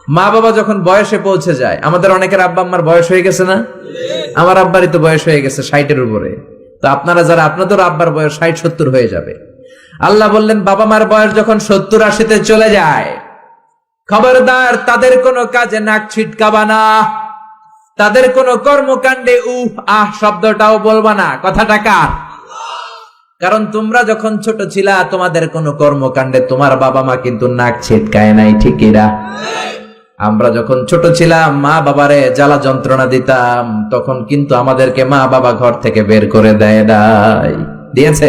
মা বাবা যখন বয়সে পৌঁছে যায়, আমাদের অনেকের আব্বা আম্মার বয়স হয়ে গেছে না? আমার আব্বারই তো বয়স হয়ে গেছে 60-এর উপরে। তো আপনারা যারা, আপনাদের আব্বার বয়স 60-70 হয়ে যাবে। আল্লাহ বললেন বাবা মার বয়স যখন 70-80-তে চলে যায়, খবরদার তাদের কোনো কাজে নাক ছিটকাবা না, তাদের কোনো কর্মকাণ্ডে উহ আহ শব্দটাও বলবা না। কথাটা কার? কারণ তোমরা যখন ছোট ছিলা, তোমাদের কোনো কর্মকাণ্ডে তোমার বাবা মা কিন্তু নাক ছিটকায় নাই, ঠিক কিনা? আমরা যখন ছোট ছিলাম, মা বাবারে জ্বালা যন্ত্রণা দিতাম, তখন কিন্তু আমাদেরকে মা বাবা ঘর থেকে বের করে দেয় নাই, দিয়েছে?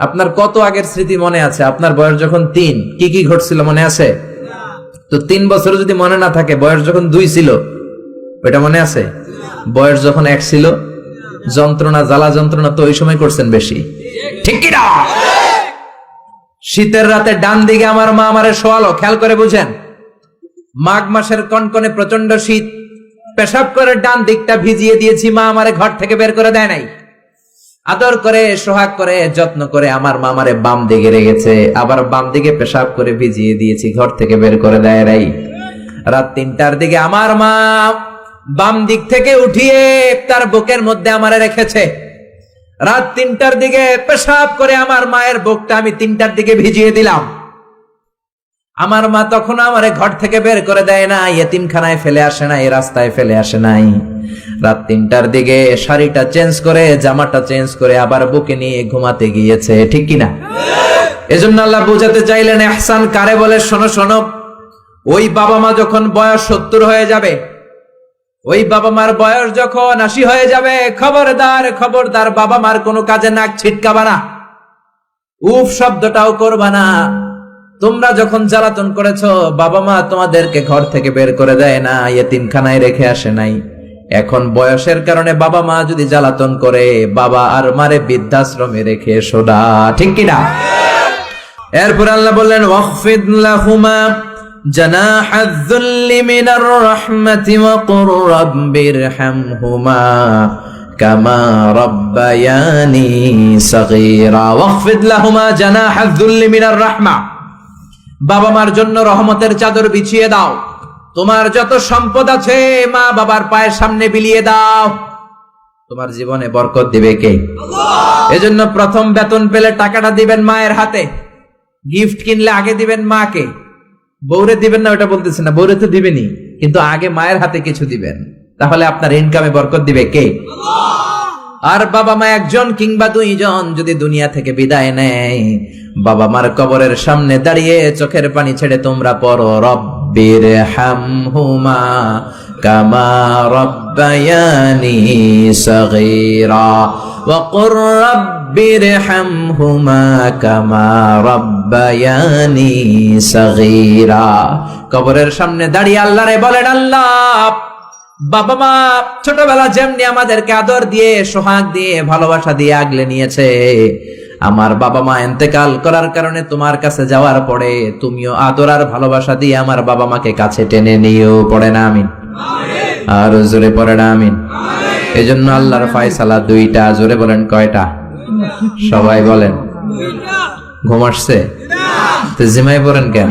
আপনার কত আগের স্মৃতি মনে আছে? আপনার বয়স যখন 3, কি কি ঘটছিল মনে আছে? তো 3 বছর যদি মনে না থাকে, বয়স যখন 2 ছিল ওইটা মনে আছে? বয়স যখন 1 ছিল, যন্ত্রণা জ্বালা যন্ত্রণা তো ওই সময় করছেন বেশি, ঠিক কিনা? শীতের রাতে ডান দিকে আমার মা আমারে শোয়ালো, খেয়াল করে বুঝেন। মাঘ মাসের কনকনে প্রচন্ড শীত, পেশাব করে ডান দিকটা ভিজিয়ে দিয়েছি, মা আমারে ঘর থেকে বের করে দেয় নাই। আদর করে, সোহাগ করে, যত্ন করে আমার মা আমারে বাম দিকে রেখেছে, আবার বাম দিকে পেশাব করে ভিজিয়ে দিয়েছি, ঘর থেকে বের করে দেয় নাই। রাত 3টার দিকে আমার মা বাম দিক থেকে উঠিয়ে তার বুকের মধ্যে আমারে রেখেছে। রাত 3টার দিকে পেশাব করে আমার মায়ের বুকটা আমি 3টার দিকে ভিজিয়ে দিলাম। আমার মা তখন আমারে ঘর থেকে বের করে দেয় না, এতিমখানায় ফেলে আসে নাই, রাস্তায় ফেলে আসে নাই। রাত 3টার দিকে শাড়িটা চেঞ্জ করে, জামাটা চেঞ্জ করে আবার বুকে নিয়ে ঘুমাতে গিয়েছে, ঠিক কিনা? এজন্য আল্লাহ বুঝাতে চাইলেন ইহসান কারে বলে। শোনো শোনো, ওই বাবা মা যখন বয়স 70 হয়ে যাবে, ওই বাবা মার বয়স যখন 80 হয়ে যাবে, খবরদার খবরদার বাবা মার কোনো কাজে নাক ছিটকাবা না, উফ শব্দটাও করবা না। তোমরা যখন জ্বালাতন করেছো, বাবা মা তোমাদেরকে ঘর থেকে বের করে দেয় না, এতিমখানায় রেখে আসে নাই। এখন বয়সের কারণে বাবা মা যদি জ্বালাতন করে, বাবা আর মারে বৃদ্ধাশ্রমে রেখে এসো না, ঠিক কিনা? এরপর আল্লাহ বললেন ওয়াখফিদ লাহুমা জানাহায যুল্লি মিনার রাহমাতি ওয়া কুর রাব্বিরহামহুমা কামা রাব্বায়ানি সাগীরা। ওয়াখফিদ লাহুমা জানাহায যুল্লি মিনার রাহমা, বাবা মার জন্য রহমতের চাদর বিছিয়ে দাও। তোমার যত সম্পদ আছে মা বাবার পায়ের সামনে বিলিয়ে দাও, তোমার জীবনে বরকত দিবে কে? আল্লাহ। এজন্য প্রথম বেতন পেলে টাকাটা দিবেন মায়ের হাতে, গিফট কিনলে আগে দিবেন মাকে, বউরে দিবেন না ওটা বলতেছে না, বউরে তো দিবেনই, কিন্তু আগে মায়ের হাতে কিছু দিবেন, তাহলে আপনার ইনকামে বরকত দিবে কে? আল্লাহ। আর বাবা মা একজন কিংবা 2 জন যদি দুনিয়া থেকে বিদায় নেয়, বাবা মার কবরের সামনে দাঁড়িয়ে চোখের পানি ছেড়ে তোমরা পড়ো রব্বিরহামহুমা কামা রাব্বায়ানি সাগীরা ওয়া কুর রাব্বিরহামহুমা কামা রাব্বায়ানি সাগীরা। কবরের সামনে দাঁড়িয়ে আল্লাহরে বলেন, আল্লাহ বাবা মা ছোটবেলা যেমনি আমাদেরকে আদর দিয়ে, সোহাগ দিয়ে, ভালোবাসা দিয়ে আগলে নিয়েছে, আমার বাবা মা ইন্তেকাল করার কারণে তোমার কাছে যাওয়ার পরে তুমিও আদর আর ভালোবাসা দিয়ে আমার বাবা মাকে কাছে টেনে নিও। পড়ে না আমিন? আর জোরে পড়ে না আমিন? এজন্য আল্লাহর ফয়সালা 2টা। জোরে বলেন কয়টা? সবাই বলেন। ঘুম আসছে তো জিমাই পড়েন কেন?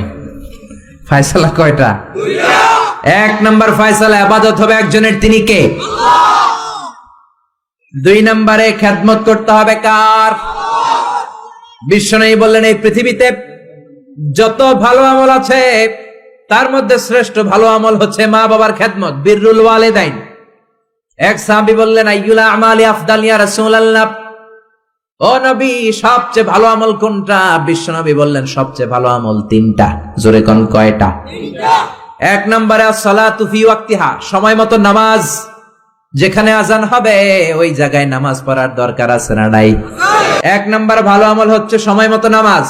ফয়সালা কয়টা? 1 নম্বর ফয়সালা, ইবাদত হবে একজনের, তিনি কে? আল্লাহ। 2 নম্বরে খেদমত করতে হবে কার? বিশ্বনবী বললেন এই পৃথিবীতে যত ভালো আমল আছে তার মধ্যে শ্রেষ্ঠ ভালো আমল হচ্ছে মা বাবার খেদমত, বিররুল ওয়ালিদাইন। এক সাহাবী বললেন আইয়ুল আমালি আফদাল ইয়া রাসূলুল্লাহ, ও নবী সবচেয়ে ভালো আমল কোনটা? বিশ্বনবী বললেন সবচেয়ে ভালো আমল 3টা। জোরে কোন কয়টা? 3টা। 1 নম্বরে as-সালাতু ফি ওয়াক্তিহা, সময় মতো নামাজ, যেখানে আজান হবে ওই জায়গায় নামাজ পড়ার দরকার আছে না নাই? 1 নম্বর ভালো আমল হচ্ছে সময় মতো নামাজ।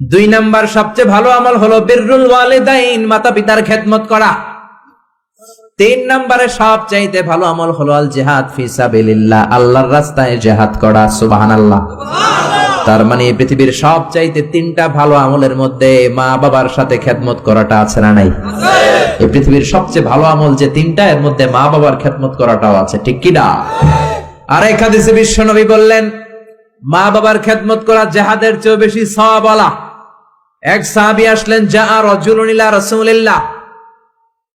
2 নম্বর সবচেয়ে ভালো আমল হলো বিররুল ওয়ালিদাইন, মাতা পিতার খেদমত করা। 3 নম্বরে সবচাইতে ভালো আমল হলো আল জিহাদ ফি সাবিলিল্লাহ, আল্লাহর রাস্তায় জিহাদ করা। সুবহানাল্লাহ। তার মানে পৃথিবীর সবচাইতে 3টা ভালো আমলের মধ্যে মা বাবার সাথে খেদমত করাটা আছে না নাই? এই পৃথিবীর সবচেয়ে ভালো আমল যে 3টা, এর মধ্যে মা বাবার খেদমত করাটাও আছে, ঠিক কি না? আর এক হাদিসে বিশ্বনবী বললেন মা বাবার খেদমত করা জিহাদের চেয়ে বেশি সওয়াবওয়ালা। এক সাহাবী আসলেন, যা রাজুলুন ইলা রাসূলিল্লাহ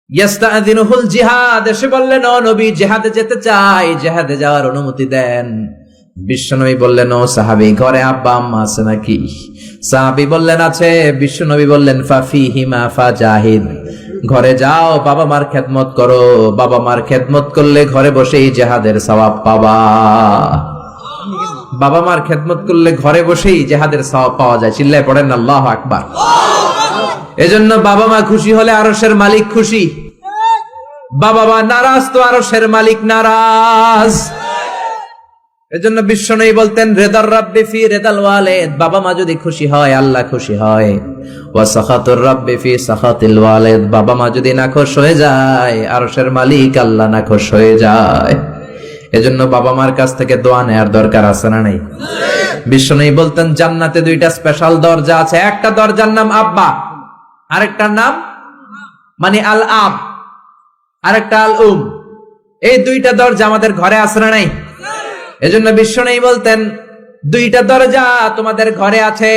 ইস্তাযিনুহুল জিহাদ, এসে বললেন, ও নবী, জিহাদে যেতে চাই, জিহাদে যাওয়ার অনুমতি দেন। বিশ্বনবী বললেন, ও সাহাবী, ঘরে আব্বা আম্মা আছে নাকি? সাহাবী বললেন, আছে। বিশ্বনবী বললেন, ফাফিহিমা ফাজাহিদ, ঘরে যাও, বাবা মার খেদমত করো, বাবা মার খেদমত করলে ঘরে বসেই জিহাদের সওয়াব পাবা। বাবা মার খেদমত করলে ঘরে বসেই জিহাদের সওয়াব পাওয়া যায়। চিল্লায় পড়েন আল্লাহু আকবার। এজন্য বাবা মা খুশি হলে আরশের মালিক খুশি, বাবা মা নারাজ তো আরশের মালিক নারাজ। এজন্য বিশ্বনবী বলতেন, রেদার রাব্বি ফি রেদাল ওয়ালিদ, বাবা মা যদি খুশি হয় আল্লাহ খুশি হয়। ওয়া সাখাতুর রাব্বি ফি সাখাতিল ওয়ালিদ, বাবা মা যদি নাখোশ হয়ে যায় আরশের মালিক আল্লাহ নাখোশ হয়ে যায়। এজন্য বাবা মার কাছ থেকে দোয়া নেয়ার দরকার আছে না নাই? বিশ্বনবী বলতেন, জান্নাতে দুইটা স্পেশাল দরজা আছে, একটা দরজার নাম আব্বা, আরেকটার নাম মানে আল আব, আরেকটা আল উম। এই দুইটা দরজা আমাদের ঘরে আছে না নাই? এজন্য বিশ্বনবী বলতেন, দুইটা দরজা তোমাদের ঘরে আছে,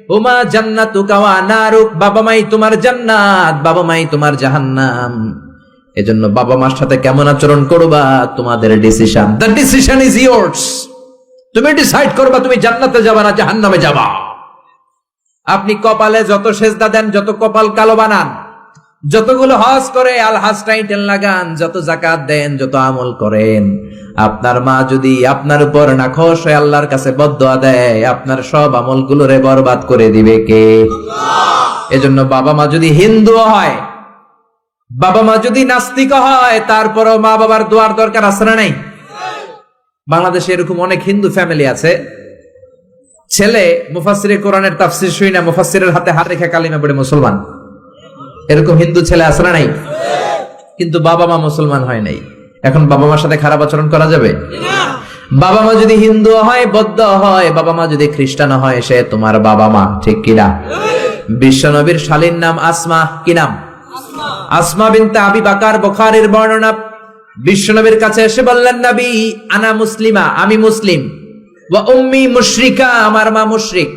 হুমা জান্নাতুকা ওয়া নারুক, বাবা মাই তোমার জান্নাত, বাবা মাই তোমার জাহান্নাম। এজন্য বাবা মার সাথে কেমন আচরণ করবা তোমাদের decision, the decision is years. তুমি ডিসাইড করবা তুমি জান্নাতে যাবা না জাহান্নামে যাবা। আপনি কপালে যত সেজদা দেন, যত কপাল কালো বানান, যতগুলো হজ করে আল হজ টাইটেল লাগান, যত যাকাত দেন, যত আমল করেন, আপনার মা যদি আপনার উপর নাখোশ হয়ে আল্লাহর কাছে বদদোয়া দেয়, আপনার সব আমলগুলোরে বরবাদ করে দিবে কে? এজন্য বাবা মা যদি হিন্দু হয়, বাবা মা যদি নাস্তিক হয়, তারপরও মা বাবার দোয়ার দরকার আছে না নাই? বাংলাদেশে এরকম অনেক হিন্দু ফ্যামিলি আছে, ছেলে মুফাসসিরে কোরআনের তাফসীর শুই না, মুফাসসিরের হাতে হাত রেখে কালিমা পড়ে মুসলমান। এরকম হিন্দু ছেলে আছে না নাই? কিন্তু বাবা মা মুসলমান হয় নাই। এখন বাবা মার সাথে খারাপ আচরণ করা যাবে? বাবা মা যদি হিন্দু হয়, বৌদ্ধ হয়, বাবা মা যদি খ্রিস্টান হয়, সে তোমার বাবা মা, ঠিক কিনা? বিশ্বনবীর শালীর নাম আসমা, কি নাম? আসমা বিনতে আবি বকর, বুখারীর বর্ণনা। বিশ্বনবীর কাছে এসে বললেন, নবী, আনা মুসলিমা, আমি মুসলিম, ওয়া উম্মি মুশরিকা, আমার মা মুশরিক,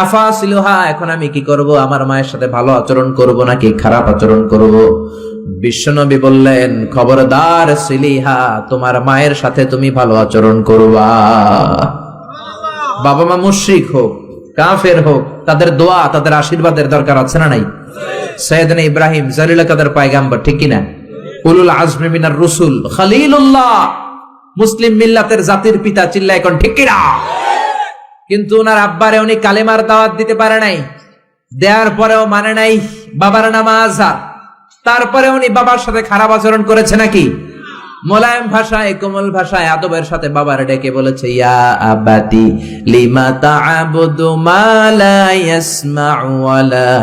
আফাসিলুহা, এখন আমি কি করব? আমার মায়ের সাথে ভালো আচরণ করব নাকি খারাপ আচরণ করব? বিশ্বনবী বললেন, খবরদার সিলিহা, তোমার মায়ের সাথে তুমি ভালো আচরণ করবা। বাবা মা মুশরিক হোক, কাফের হোক, তাদের দোয়া, তাদের আশীর্বাদের দরকার আছে না নাই? সাইয়েদনা ইব্রাহিম জালিল কাদের পয়গাম্বর, ঠিক কিনা? উলুল আজমি মিনার রসুল, খলিলুল্লাহ, মুসলিম মিল্লাতের জাতির পিতা, চিল্লায় এখন ঠিক কিনা? কিন্তু ওনার আব্বারে উনি কালেমার দাওয়াত দিতে পারে নাই, দেওয়ার পরেও মানে নাই বাবার নাম আজহার। তারপরে উনি বাবার সাথে খারাপ আচরণ করেছে নাকি? মোলায়েম ভাষায়, কোমল ভাষায়, আদবের সাথে বাবার ডেকে বলেছে, ইয়া আবাতি লিমা তা'বুদু মা লা ইয়াসমা'ু ওয়া লা